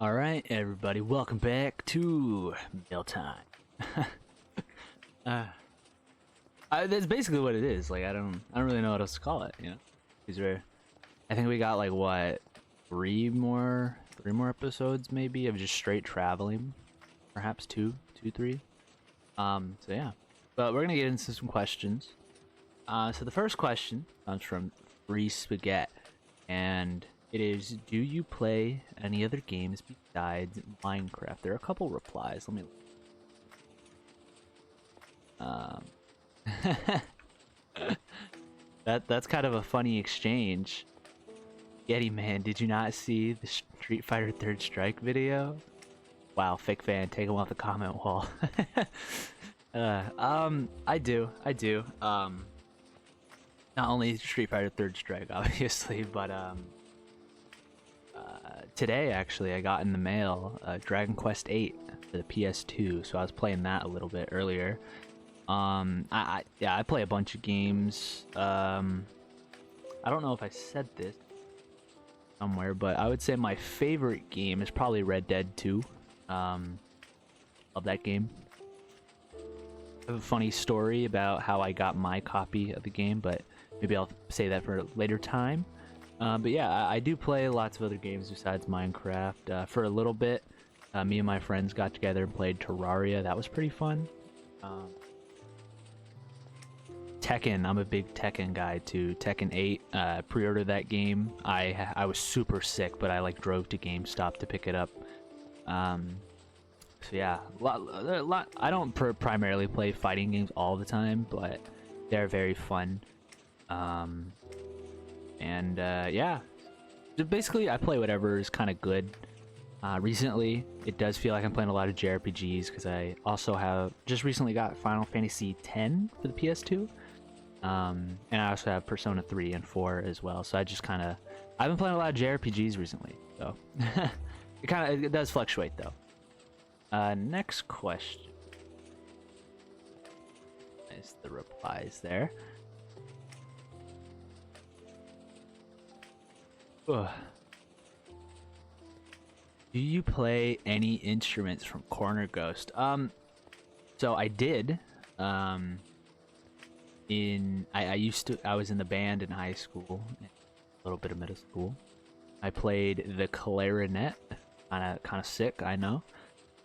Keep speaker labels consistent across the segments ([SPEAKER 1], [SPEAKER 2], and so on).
[SPEAKER 1] All right, everybody, welcome back to Mail Time. uh, that's basically what it is. Like, I don't really know what else to call it. These are. I think we got like what, three more episodes maybe of just straight traveling, perhaps three. So yeah, but we're gonna get into some questions. So the first question comes from Free Spaghetti, and it is: do you play any other games besides Minecraft? There are a couple replies. Let me. Um, that's kind of a funny exchange. Yeti man, did you not see the Street Fighter Third Strike video? Wow, fake fan, take him off the comment wall. I do. Not only Street Fighter Third Strike, obviously, but today actually I got in the mail Dragon Quest VIII for the PS2, so I was playing that a little bit earlier. I play a bunch of games. I don't know if I said this somewhere, but I would say my favorite game is probably Red Dead 2. Love that game. I have a funny story about how I got my copy of the game, but maybe I'll say that for a later time. But yeah, I do play lots of other games besides Minecraft. For a little bit, me and my friends got together and played Terraria. That was pretty fun. Tekken, I'm a big Tekken guy too. Tekken 8, pre-ordered that game. I was super sick, but I like drove to GameStop to pick it up. So yeah, I don't primarily play fighting games all the time, but they're very fun. Yeah, so basically I play whatever is kind of good. Recently, it does feel like I'm playing a lot of JRPGs because I also have just recently got Final Fantasy X for the PS2. And I also have Persona 3 and 4 as well. So I've been playing a lot of JRPGs recently. So it does fluctuate though. Next question. Nice, the replies there. Ugh. Do you play any instruments from Corner Ghost? So I did. I was in the band in high school, a little bit of middle school. I played the clarinet, kind of sick, I know.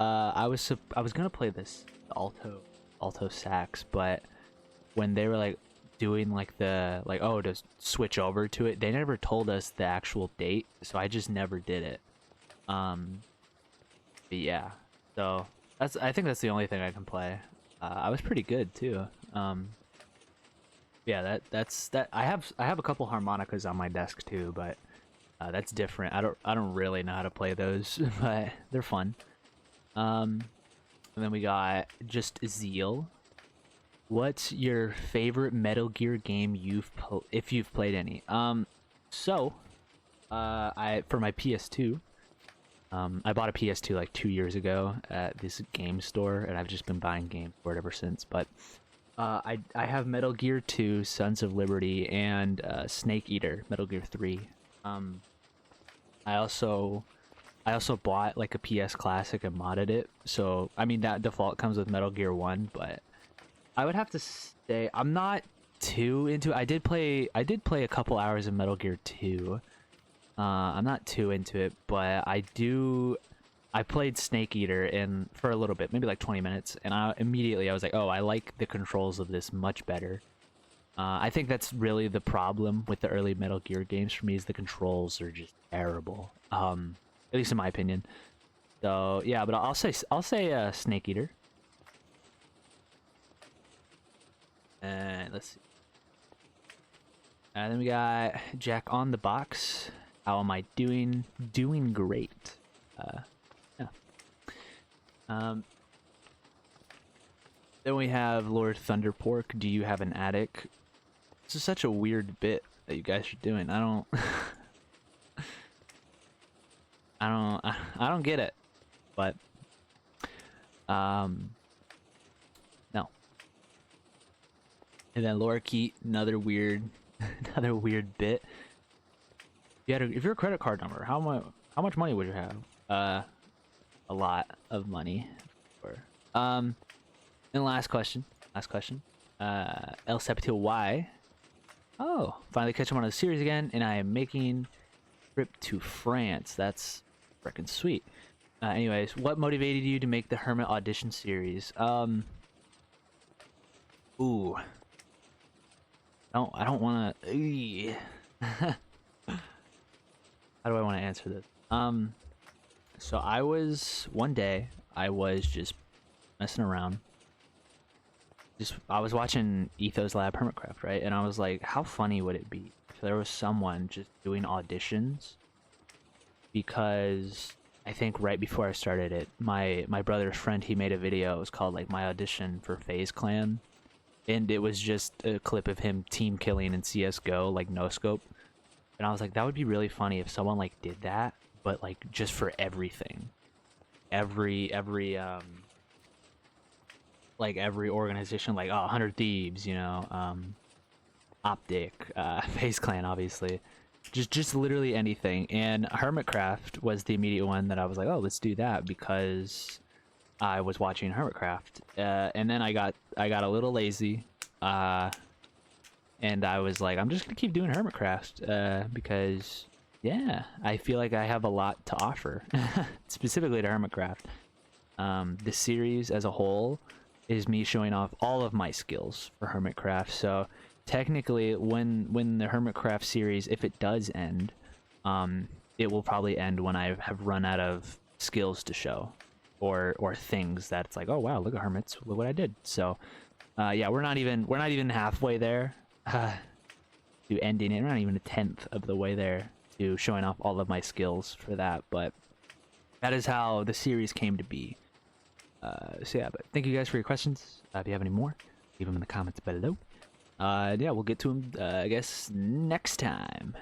[SPEAKER 1] I was gonna play the alto sax, but when they were like doing to switch over to it, they never told us the actual date, so I just never did it. But yeah, so I think that's the only thing I can play. I was pretty good too. Yeah, that's that. I have a couple harmonicas on my desk too, but that's different. I don't really know how to play those, but they're fun. And then we got just Zeal. What's your favorite Metal Gear game if you've played any? I for my PS2. I bought a PS2 like 2 years ago at this game store, and I've just been buying games for it ever since. But I have Metal Gear 2, Sons of Liberty, and Snake Eater, Metal Gear 3. I also bought like a PS Classic and modded it. So I mean that default comes with Metal Gear 1, but I would have to say I'm not too into it. I did play a couple hours of Metal Gear 2. I'm not too into it, but I played Snake Eater for a little bit, maybe like 20 minutes, and I was like, oh, I like the controls of this much better. I think that's really the problem with the early Metal Gear games for me, is the controls are just terrible. At least in my opinion. So yeah, but I'll say Snake Eater. And let's see. And then we got Jack on the box. How am I doing? Doing great. Yeah. Then we have Lord Thunderpork. Do you have an attic? This is such a weird bit that you guys are doing. I don't get it. But no. And then Lorikeet, another weird bit. If you're a credit card number, how much money would you have? a lot of money. For and last question. El Septil Y. Oh, finally catch him on the series again, and I am making trip to France. That's freaking sweet. Anyways, what motivated you to make the Hermit audition series? Ooh. I don't want to. How do I want to answer this? So one day I was just messing around. I was watching Ethos Lab Hermitcraft, right? And I was like, how funny would it be if there was someone just doing auditions? Because I think right before I started it, my brother's friend, he made a video. It was called like my audition for FaZe Clan, and it was just a clip of him team killing in CS:GO, like no scope. And I was like, that would be really funny if someone like did that, but like just for everything, every like every organization, like 100 Thieves, you know, Optic, FaZe Clan, obviously, just literally anything. And Hermitcraft was the immediate one that I was like, oh, let's do that, because I was watching Hermitcraft, and then I got a little lazy, and I was like, I'm just gonna keep doing Hermitcraft, because yeah, I feel like I have a lot to offer, specifically to Hermitcraft. The series as a whole is me showing off all of my skills for Hermitcraft. So technically, when the Hermitcraft series, if it does end, it will probably end when I have run out of skills to show, or things that it's like, oh wow, look at Hermits, look what I did. So yeah, we're not even halfway there to ending it. We're not even a tenth of the way there to showing off all of my skills for that. But that is how the series came to be. So yeah, but thank you guys for your questions. If you have any more, leave them in the comments below. Yeah, we'll get to them, I guess, next time.